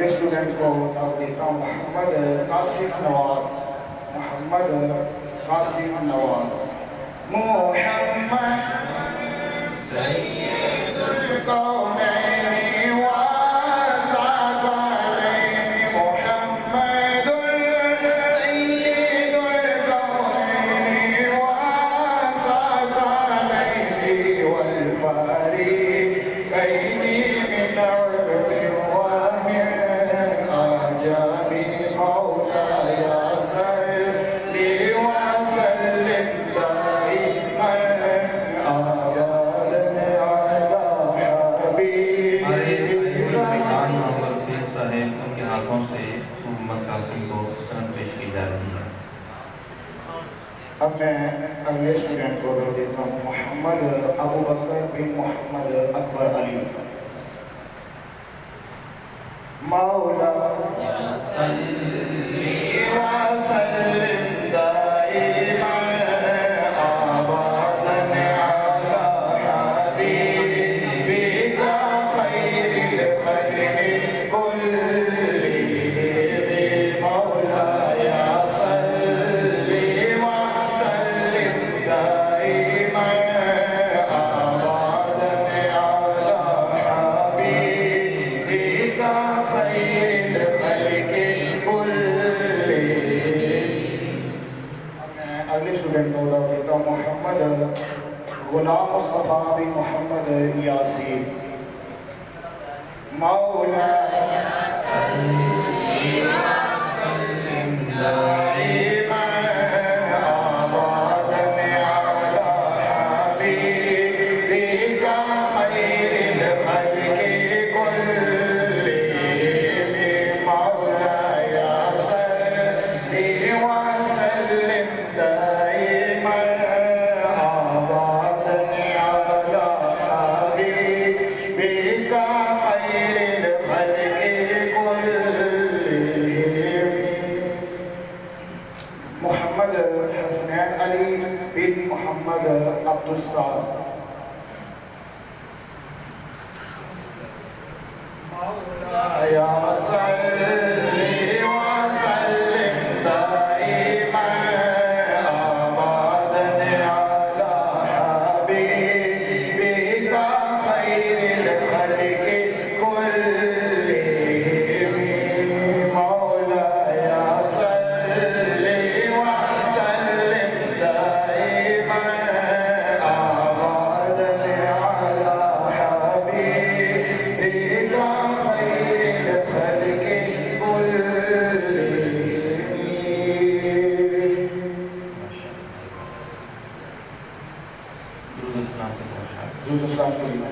अगले स्टूडेंट को दावत देता हूँ मोहम्मद कासिम नवाज। मोहम्मद कासिम नवाज। मोहम्मद सैयदुल कौनैन व साक़लैन। मोहम्मदुल सैयदुल कौनैन व साक़लैन वल फ़रीक़ैन मिन उर्ब व मिन अजम। मौलाय सल्लि व सल्लिम दाइमन अबदन अला हबीबिका। साहेब उनके हाथों से मोहम्मद कासिम को सनद पेश की जा रही है। अब मैं अगले स्टूडेंट को दे देता हूँ मोहम्मद अबू बकर बिन मोहम्मद अकबर अली। मौला सल्लि व सल्लिम दाइमन अबदन अला हबीबिका खैरिल खल्क़ि कुल्लिहिम। मौलाय सल्लि व सल्लिम दाइमन अबदन अला हबीबिका खैरिल खल्क़ि कुल्लिहिम। अगले स्टूडेंट को दावत देता हूँ मोहम्मद गुलाम मुस्तफ़ा बिन मोहम्मद यासीन। मौलाय सल्लि व सल्लिम दाइमन अबदन अला हबीबिका खैरिल खल्क़ि कुल्लिहिम। मौलाय सल्लि व सल्लिम दाइमन अबदन अला हबीबिका खैरिल खल्क़ि कुल्लिहिम। मोहम्मद हसनैन अली बिन मोहम्मद अब्दुल सत्तार। मौलाय सल्लि व सल्लिम दाइमन अबदन अला हबीबिका खैरिल खल्क़ि कुल्लिहिम। मौलाय सल्लि व सल्लिम दाइमन अबदन अला हबीबिका खैरिल खल्क़ि कुल्लिहिम। दुरूद इस्लाम के पहुंचा। दुरूद इस्लाम के लिए।